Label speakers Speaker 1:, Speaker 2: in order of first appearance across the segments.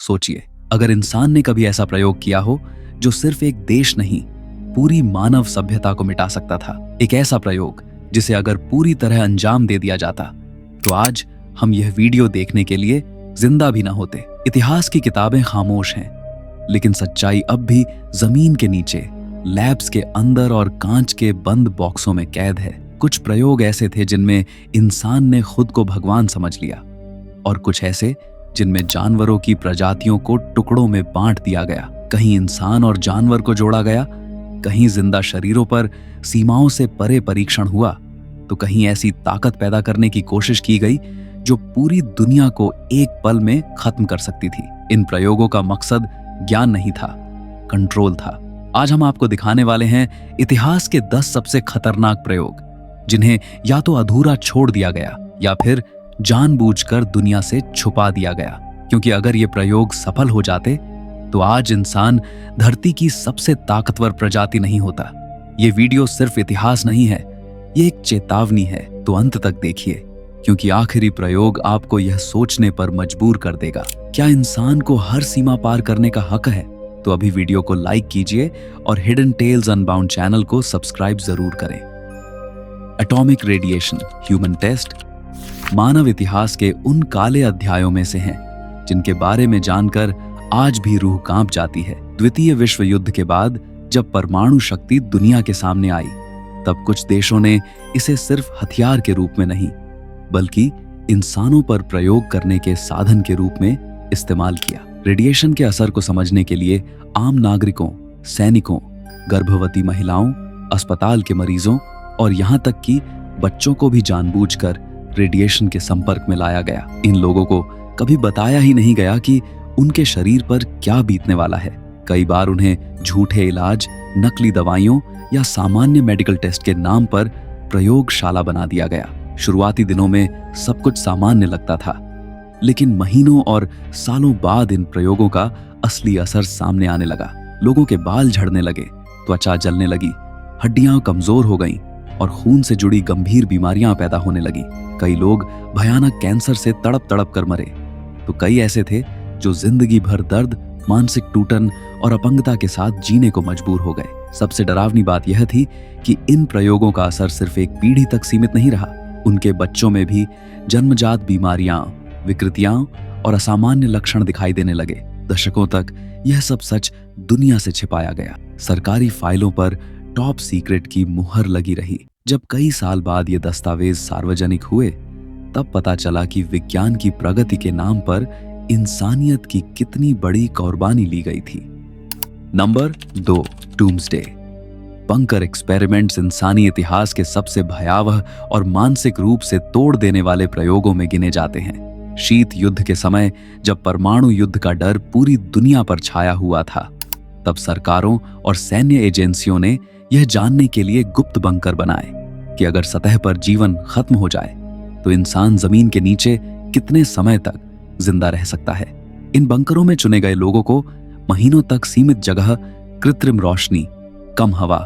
Speaker 1: सोचिए, अगर इंसान ने कभी ऐसा प्रयोग किया हो जो सिर्फ एक देश नहीं, पूरी मानव सभ्यता को मिटा सकता था, एक ऐसा प्रयोग जिसे अगर पूरी तरह अंजाम दे दिया जाता, तो आज हम यह वीडियो देखने के लिए जिंदा भी ना होते। इतिहास की किताबें खामोश हैं, लेकिन सच्चाई अब भी जमीन के नीचे, लैब्स के अंदर और कांच के बंद बॉक्सों में कैद है। कुछ प्रयोग ऐसे थे जिनमें इंसान ने खुद को भगवान समझ लिया, और कुछ ऐसे जिनमें जानवरों की प्रजातियों को टुकड़ों में बांट दिया गया। कहीं इंसान और जानवर को जोड़ा गया, कहीं जिंदा शरीरों पर सीमाओं से परे परीक्षण हुआ, तो कहीं ऐसी ताकत पैदा करने की कोशिश की गई जो पूरी दुनिया को एक पल में खत्म कर सकती थी। इन प्रयोगों का मकसद ज्ञान नहीं था, कंट्रोल था। आज हम आपको दिखाने वाले हैं इतिहास के 10 सबसे खतरनाक प्रयोग, जिन्हें या तो अधूरा छोड़ दिया गया या फिर जानबूझकर दुनिया से छुपा दिया गया। क्योंकि अगर ये प्रयोग सफल हो जाते तो आज इंसान धरती की सबसे ताकतवर प्रजाति नहीं होता। ये वीडियो सिर्फ इतिहास नहीं है, ये एक चेतावनी है। तो अंत तक देखिए, क्योंकि आखिरी प्रयोग आपको यह सोचने पर मजबूर कर देगा, क्या इंसान को हर सीमा पार करने का हक है? तो अभी वीडियो को लाइक कीजिए और हिडन टेल्स अनबाउंड चैनल को सब्सक्राइब जरूर करें। एटॉमिक रेडिएशन ह्यूमन टेस्ट मानव इतिहास के उन काले अध्यायों में से हैं जिनके बारे में जानकर आज भी रूह कांप जाती है। द्वितीय विश्व युद्ध के बाद जब परमाणु शक्ति दुनिया के सामने आई, तब कुछ देशों ने इसे सिर्फ हथियार के रूप में नहीं, बल्कि इंसानों पर प्रयोग करने के साधन के रूप में इस्तेमाल किया। रेडिएशन के असर को समझने के लिए आम नागरिकों, सैनिकों, गर्भवती महिलाओं, अस्पताल के मरीजों और यहाँ तक कि बच्चों को भी जानबूझकर रेडिएशन के संपर्क में लाया गया। इन लोगों को कभी बताया ही नहीं गया कि उनके शरीर पर क्या बीतने वाला है। कई बार उन्हें झूठे इलाज, नकली दवाइयों या सामान्य मेडिकल टेस्ट के नाम पर प्रयोगशाला बना दिया गया। शुरुआती दिनों में सब कुछ सामान्य लगता था, लेकिन महीनों और सालों बाद इन प्रयोगों का असली असर सामने आने लगा। लोगों के बाल झड़ने लगे, त्वचा जलने लगी, हड्डियां कमजोर हो गईं और खून से जुड़ी गंभीर बीमारियां पैदा होने लगी। कई लोग भयानक कैंसर से तड़प तड़प कर मरे, तो कई ऐसे थे जो जिंदगी भर दर्द, मानसिक टूटन और अपंगता के साथ जीने को मजबूर हो गए। सबसे डरावनी बात यह थी कि इन प्रयोगों का असर सिर्फ एक पीढ़ी तक सीमित नहीं रहा, उनके बच्चों में भी जन्मजात बीमारियां, विकृतियां और असामान्य लक्षण दिखाई देने लगे। दशकों तक यह सब सच दुनिया से छिपाया गया। सरकारी फाइलों पर टॉप सीक्रेट की मुहर लगी रही। जब कई साल बाद ये दस्तावेज सार्वजनिक हुए, तब पता चला कि विज्ञान की प्रगति के नाम पर इंसानियत की कितनी बड़ी कुर्बानी ली गई थी। नंबर 2, डूम्सडे बंकर एक्सपेरिमेंट्स इंसानी इतिहास के सबसे भयावह और मानसिक रूप से तोड़ देने वाले प्रयोगों में गिने जाते हैं। शीत युद्ध के समय जब परमाणु युद्ध का डर पूरी दुनिया पर छाया हुआ था, तब सरकारों और सैन्य एजेंसियों ने यह जानने के लिए गुप्त बंकर बनाए कि अगर सतह पर जीवन खत्म हो जाए तो इंसान जमीन के नीचे कितने समय तक जिंदा रह सकता है। इन बंकरों में चुने गए लोगों को महीनों तक सीमित जगह, कृत्रिम रोशनी, कम हवा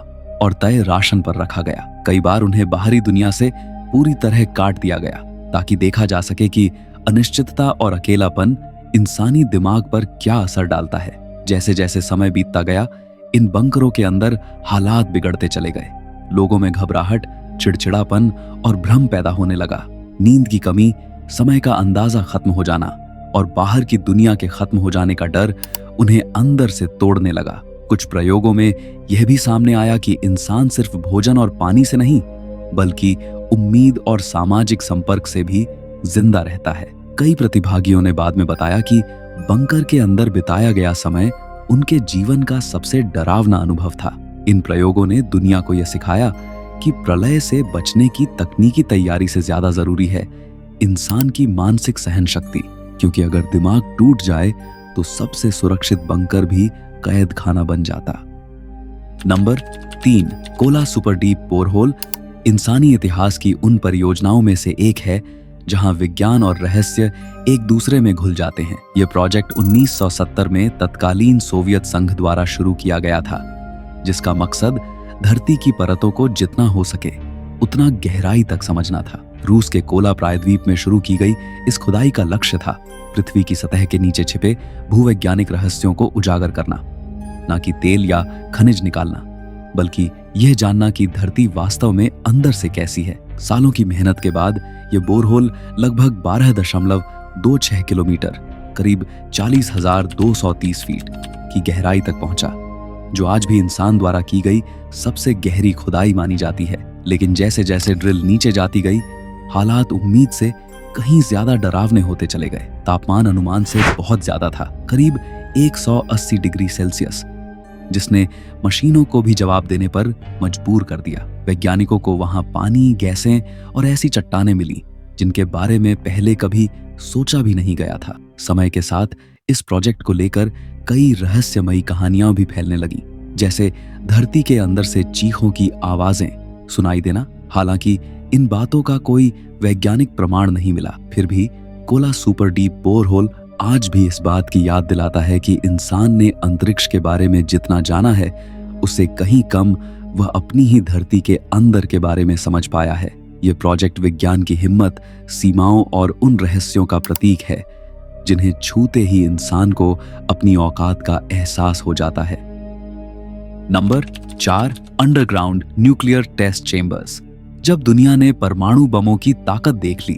Speaker 1: और तय राशन पर रखा गया। कई बार उन्हें बाहरी दुनिया से पूरी तरह काट दिया गया ताकि देखा जा सके कि अनिश्चितता और अकेलापन इंसानी दिमाग पर क्या असर डालता है। जैसे जैसे समय बीतता गया, इन बंकरों के अंदर हालात बिगड़ते चले गए। लोगों में घबराहट, चिड़चिड़ापन और भ्रम पैदा होने लगा। नींद की कमी, समय का अंदाजा खत्म हो जाना और बाहर की दुनिया के खत्म हो जाने का डर उन्हें अंदर से तोड़ने लगा। कुछ प्रयोगों में यह भी सामने आया कि इंसान सिर्फ भोजन और पानी से नहीं, बल्कि उम्मीद और सामाजिक संपर्क से भी जिंदा रहता है। कई प्रतिभागियों ने बाद में बताया कि बंकर के अंदर बिताया गया समय उनके जीवन का सबसे डरावना अनुभव था। इन प्रयोगों ने दुनिया को यह सिखाया कि प्रलय से बचने की तकनीकी तैयारी से ज्यादा जरूरी है इंसान की मानसिक सहन शक्ति, क्योंकि अगर दिमाग टूट जाए तो सबसे सुरक्षित बंकर भी कैद खाना बन जाता। Number 3, Kola super deep borehole इंसानी इतिहास की उन परियोजनाओं में से एक है जहां विज्ञान और रहस्य एक दूसरे में घुल जाते हैं। यह प्रोजेक्ट 1970 में तत्कालीन सोवियत संघ द्वारा शुरू किया गया था, जिसका मकसद धरती की परतों को जितना हो सके उतना गहराई तक समझना था। रूस के कोला प्रायद्वीप में शुरू की गई इस खुदाई का लक्ष्य था पृथ्वी की सतह के नीचे छिपे भूवैज्ञानिक रहस्यों को उजागर करना, ना कि तेल या खनिज निकालना, बल्कि यह जानना कि धरती वास्तव में अंदर से कैसी है। सालों की मेहनत के बाद यह बोरहोल लगभग 12.26 किलोमीटर, करीब 40,230 फीट की गहराई तक पहुंचा, जो आज भी इंसान द्वारा की गई सबसे गहरी खुदाई मानी जाती है। लेकिन जैसे जैसे ड्रिल नीचे जाती गई, हालात उम्मीद से कहीं ज्यादा डरावने होते चले गए। तापमान अनुमान से बहुत ज्यादा था, करीब 180 डिग्री सेल्सियस, जिसने मशीनों को भी जवाब देने पर मजबूर कर दिया। वैज्ञानिकों को वहां पानी, गैसें और ऐसी चट्टानें मिली जिनके बारे में पहले कभी सोचा भी नहीं गया था। समय के साथ इस प्रोजेक्ट को लेकर कई रहस्यमयी कहानियां भी फैलने लगी, जैसे धरती के अंदर से चीखों की आवाजें सुनाई देना। हालांकि इन बातों का कोई वैज्ञानिक प्रमाण नहीं मिला, फिर भी कोला सुपर डीप बोरहोल आज भी इस बात की याद दिलाता है कि इंसान ने अंतरिक्ष के बारे में जितना जाना है, उससे कहीं कम वह अपनी ही धरती के अंदर के बारे में समझ पाया है। यह प्रोजेक्ट विज्ञान की हिम्मत, सीमाओं और उन रहस्यों का प्रतीक है जिन्हें छूते ही इंसान को अपनी औकात का एहसास हो जाता है। Number 4, underground nuclear test chambers. जब दुनिया ने परमाणु बमों की ताकत देख ली,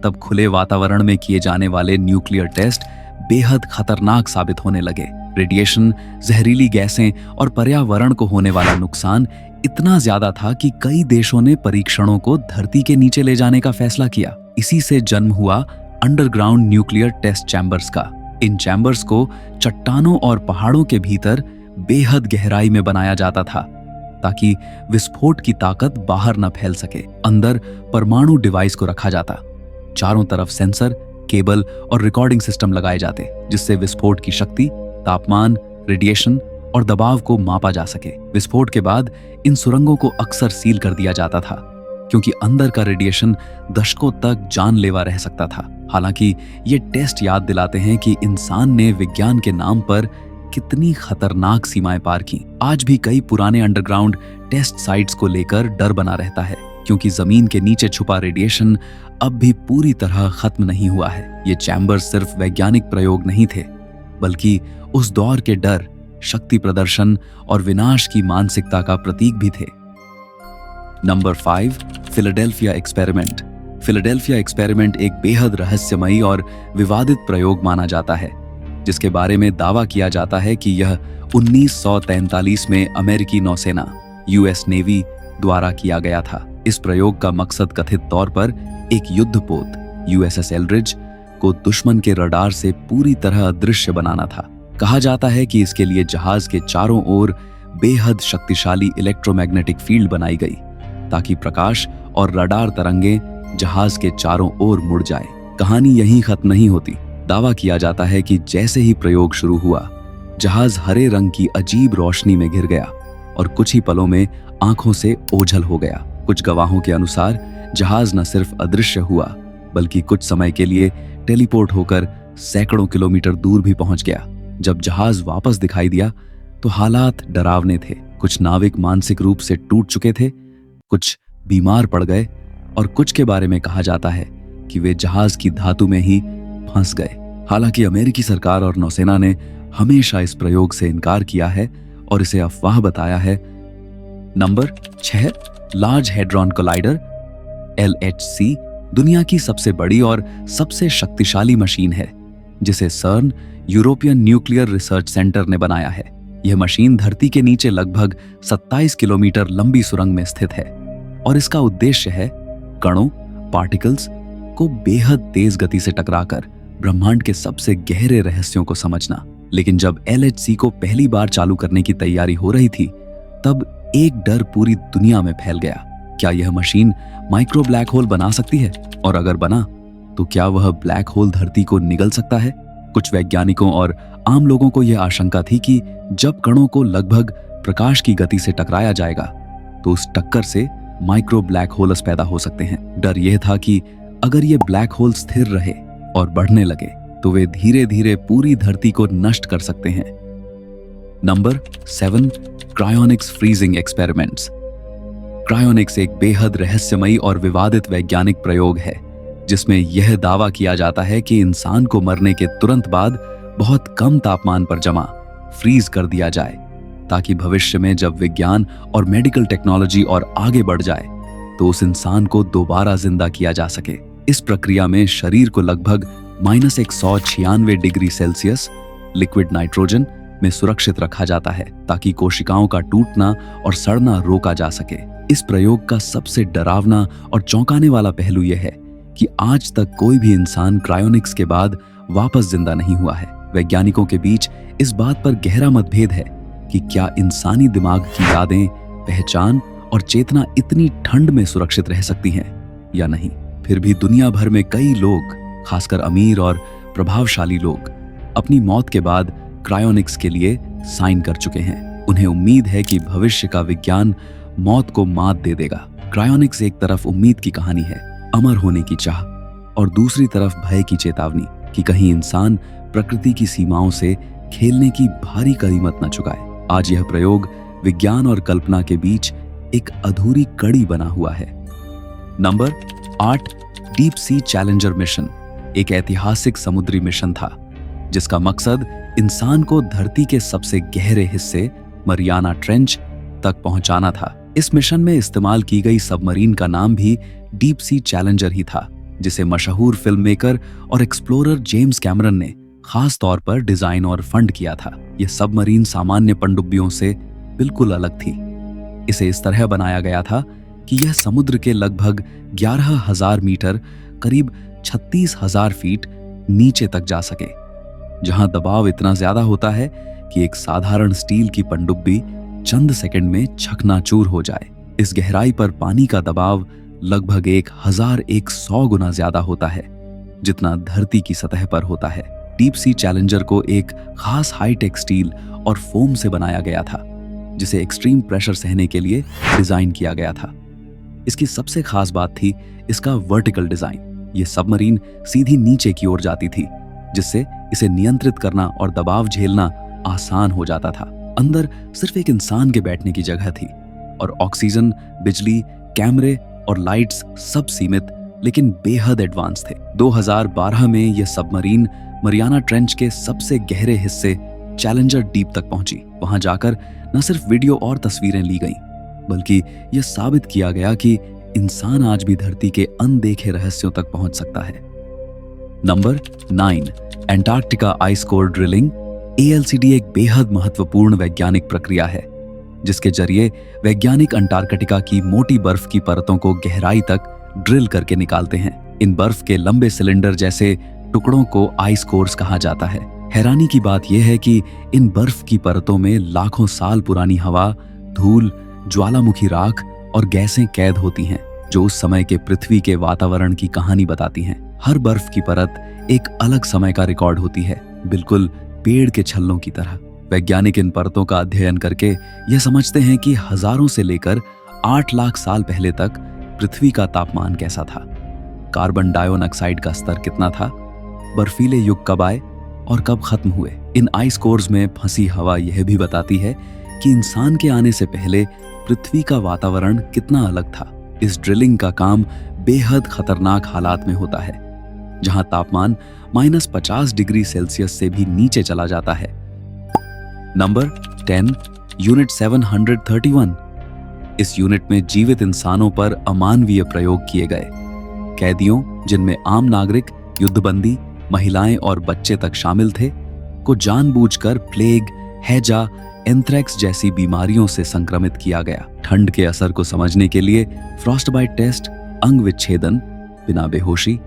Speaker 1: तब खुले वातावरण में किए जाने वाले न्यूक्लियर टेस्ट बेहद खतरनाक साबित होने लगे। रेडिएशन, जहरीली गैसें और पर्यावरण को होने वाला नुकसान इतना ज्यादा था कि कई देशों ने परीक्षणों को धरती के नीचे ले जाने का फैसला किया। इसी से जन्म हुआ अंडरग्राउंड न्यूक्लियर टेस्ट चैम्बर्स का। इन चैम्बर्स को चट्टानों और पहाड़ों के भीतर बेहद गहराई में बनाया जाता था, ताकि विस्फोट की ताकत बाहर न फैल सके। अंदर परमाणु डिवाइस को रखा जाता, चारों तरफ सेंसर, केबल और रिकॉर्डिंग सिस्टम लगाए जाते, जिससे विस्फोट की शक्ति, तापमान, रेडिएशन और दबाव को मापा जा सके। विस्फोट के बाद इन सुरंगों को अक्सर सील कर दिया जाता था, क्योंकि अंदर का रेडिएशन दशकों तक जानलेवा रह सकता था। हालांकि ये टेस्ट याद दिलाते हैं कि इंसान ने विज्ञान के नाम पर कितनी खतरनाक सीमाएं पार की। आज भी कई पुराने अंडरग्राउंड टेस्ट साइट्स को लेकर डर बना रहता है, क्योंकि जमीन के नीचे छुपा रेडिएशन अब भी पूरी तरह खत्म नहीं हुआ है। ये चैम्बर्स सिर्फ वैज्ञानिक प्रयोग नहीं थे, बल्कि उस दौर के डर, शक्ति प्रदर्शन और विनाश की मानसिकता का प्रतीक भी थे। Number 5, Philadelphia experiment. Philadelphia experiment एक बेहद रहस्यमयी और विवादित प्रयोग माना जाता है, जिसके बारे में दावा किया जाता है कि यह 1943 में अमेरिकी नौसेना यूएस नेवी द्वारा किया गया था। इस प्रयोग का मकसद कथित तौर पर एक युद्धपोत यूएसएस एल्ड्रिज को दुश्मन के रडार से पूरी तरह अदृश्य बनाना था। कहा जाता है कि इसके लिए जहाज के चारों ओर बेहद शक्तिशाली इलेक्ट्रोमैग्नेटिक फील्ड बनाई गई, ताकि प्रकाश और रडार तरंगें जहाज के चारों ओर मुड़ जाए। कहानी यहीं खत्म नहीं होती। दावा किया जाता है कि जैसे ही प्रयोग शुरू हुआ, जहाज हरे रंग की अजीब रोशनी में घिर गया और कुछ ही पलों में आंखों से ओझल हो गया। कुछ गवाहों के अनुसार जहाज न सिर्फ अदृश्य हुआ, बल्कि कुछ समय के लिए टेलीपोर्ट होकर सैकड़ों किलोमीटर दूर भी पहुंच गया। जब जहाज वापस दिखाई दिया तो हालात डरावने थे। कुछ नाविक मानसिक रूप से टूट चुके थे, कुछ बीमार पड़ गए और कुछ के बारे में कहा जाता है कि वे जहाज की धातु में ही फंस गए। हालांकि अमेरिकी सरकार और नौसेना ने हमेशा इस प्रयोग से इनकार किया है और इसे अफवाह बताया है। Number 6, large hadron collider LHC दुनिया की सबसे बड़ी और सबसे शक्तिशाली मशीन है, जिसे सर्न यूरोपियन न्यूक्लियर रिसर्च सेंटर ने बनाया है। यह मशीन धरती के नीचे लगभग 27 किलोमीटर लंबी सुरंग में स्थित है और इसका उद्देश्य है कणों, पार्टिकल्स को बेहद तेज गति से टकराकर ब्रह्मांड के सबसे गहरे रहस्यों को समझना। लेकिन जब LHC को पहली बार चालू करने की तैयारी हो रही थी, तब एक डर पूरी दुनिया में फैल गया। क्या यह मशीन माइक्रो ब्लैक होल बना सकती है? और अगर बना, तो क्या वह ब्लैक होल धरती को निगल सकता है? कुछ वैज्ञानिकों और आम लोगों को यह आशंका थी कि जब कणों को लगभग प्रकाश की गति से टकराया जाएगा, तो उस टक्कर से माइक्रो ब्लैक होल्स पैदा हो सकते हैं। डर यह था कि अगर ये ब्लैक होल स्थिर रहे और बढ़ने लगे, तो वे धीरे धीरे पूरी धरती को नष्ट कर सकते हैं। Number 7, cryonics freezing experiments. Cryonics एक बेहद रहस्यमयी और विवादित वैज्ञानिक प्रयोग है, जिसमें यह दावा किया जाता है कि इंसान को मरने के तुरंत बाद बहुत कम तापमान पर जमा फ्रीज कर दिया जाए, ताकि भविष्य में जब विज्ञान और मेडिकल टेक्नोलॉजी और आगे बढ़ जाए तो उस इंसान को दोबारा जिंदा किया जा सके। इस प्रक्रिया में शरीर को लगभग -196 डिग्री सेल्सियस लिक्विड नाइट्रोजन में सुरक्षित रखा जाता है, ताकि कोशिकाओं का टूटना और सड़ना रोका जा सके। इस प्रयोग का सबसे डरावना और चौंकाने वाला पहलू यह है कि आज तक कोई भी इंसान क्रायोनिक्स के बाद वापस जिंदा नहीं हुआ है। वैज्ञानिकों के बीच इस बात पर गहरा मतभेद है कि क्या इंसानी दिमाग की यादें, पहचान और चेतना इतनी ठंड में सुरक्षित रह सकती हैं या नहीं। फिर भी दुनिया भर में कई लोग, खासकर अमीर और प्रभावशाली लोग, अपनी मौत के बाद क्रायोनिक्स के लिए साइन कर चुके हैं। उन्हें उम्मीद है कि भविष्य का विज्ञान मौत को मात दे देगा। क्रायोनिक्स एक तरफ उम्मीद की कहानी है, अमर होने की चाह, और दूसरी तरफ भय की चेतावनी कि कहीं इंसान प्रकृति की सीमाओं से खेलने की भारी कीमत न चुकाए। आज यह प्रयोग विज्ञान और कल्पना के बीच एक अधूरी कड़ी बना हुआ है। Number 8, deep sea challenger mission एक ऐतिहासिक समुद्री मिशन था, जिसका मकसद इंसान को धरती के सबसे गहरे हिस्से मरियाना ट्रेंच तक पहुंचाना था। इस मिशन में इस्तेमाल की गई सबमरीन का नाम भी डीप सी चैलेंजर ही था, जिसे मशहूर फिल्ममेकर और एक्सप्लोरर जेम्स कैमरन ने खास तौर पर डिजाइन और फंड किया था। यह सबमरीन सामान्य पनडुब्बियों से बिल्कुल अलग थी। इसे इस तरह बनाया गया था कि यह समुद्र के लगभग 11,000 मीटर, करीब 36,000 फीट नीचे तक जा सके, जहां दबाव इतना ज्यादा होता है कि एक साधारण स्टील की पनडुब्बी चंद सेकंड में चकनाचूर हो जाए। इस गहराई पर पानी का दबाव लगभग 1100 गुना ज्यादा होता है जितना धरती की सतह पर होता है। डीप सी चैलेंजर को एक खास हाईटेक स्टील और फोम से बनाया गया था, जिसे एक्सट्रीम प्रेशर सहने के लिए डिजाइन किया गया था। इसकी सबसे खास बात थी इसका वर्टिकल डिजाइन। यह सबमरीन सीधी नीचे की ओर जाती थी, जिससे इसे नियंत्रित करना और दबाव झेलना आसान हो जाता था। अंदर सिर्फ एक इंसान के बैठने की जगह थी और ऑक्सीजन, बिजली, कैमरे और लाइट्स सब सीमित लेकिन बेहद एडवांस थे। 2012 में यह सबमरीन मरियाना ट्रेंच के सबसे गहरे हिस्से चैलेंजर डीप तक पहुंची। वहां जाकर न सिर्फ वीडियो और तस्वीरें ली गईं, बल्कि यह साबित किया गया कि इंसान आज भी धरती के अनदेखे रहस्यों तक पहुंच सकता है। Number 9, Antarctica ice core drilling. ALCD एक बेहद महत्वपूर्ण वैज्ञानिक प्रक्रिया है, जिसके जरिए वैज्ञानिक अंटार्कटिका की मोटी बर्फ की परतों को गहराई तक ड्रिल करके निकालते हैं। इन बर्फ के लंबे सिलेंडर जैसे टुकड़ों को आइस कोर्स कहा जाता है। हैरानी की बात यह है कि इन बर्फ की परतों में लाखों साल पुरानी हवा, धूल, ज्वालामुखी राख और गैसें कैद होती हैं, जो उस समय के पृथ्वी के वातावरण की कहानी बताती हैं। हर बर्फ की परत एक अलग समय का रिकॉर्ड होती है, बिल्कुल पेड़ के छल्लों की तरह। वैज्ञानिक इन परतों का अध्ययन करके यह समझते हैं कि हजारों से लेकर 8 लाख साल पहले तक पृथ्वी का तापमान कैसा था, कार्बन डाइऑक्साइड का स्तर कितना था, बर्फीले युग कब आए और कब खत्म हुए। इन आइस कोर्स में फंसी हवा यह भी बताती है कि इंसान के आने से पहले पृथ्वी का वातावरण कितना अलग था। इस ड्रिलिंग का काम बेहद खतरनाक हालात में होता है, जहां तापमान -50 डिग्री सेल्सियस से भी नीचे चला जाता है। Number 10, unit 731। इस यूनिट में जीवित इंसानों पर अमानवीय प्रयोग किए गए। कैदियों, जिनमें आम नागरिक, युद्धबंदी, महिलाएं और बच्चे तक शामिल थे, को जानबूझकर प्लेग, हैजा, एंथ्रेक्स जैसी बीमारियों से संक्रमित किया गया। ठंड के असर को समझने के लिए फ्रॉस्टबाइट टेस्ट, अंग विच्छेदन, बिना बेहोशी,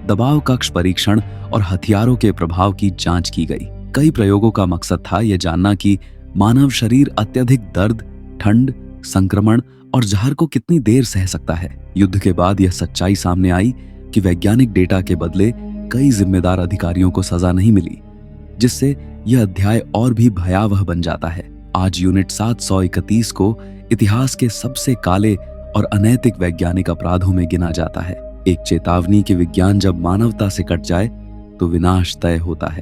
Speaker 1: दबाव कक्ष परीक्षण और हथियारों के प्रभाव की जांच की गई। कई प्रयोगों का मकसद था यह जानना कि मानव शरीर अत्यधिक दर्द, ठंड, संक्रमण और जहर को कितनी देर सह सकता है। युद्ध के बाद यह सच्चाई सामने आई कि वैज्ञानिक डेटा के बदले कई जिम्मेदार अधिकारियों को सजा नहीं मिली, जिससे यह अध्याय और भी भयावह बन जाता है। आज यूनिट 731 को इतिहास के सबसे काले और अनैतिक वैज्ञानिक अपराधों में गिना जाता है। एक चेतावनी कि विज्ञान जब मानवता से कट जाए तो विनाश तय होता है।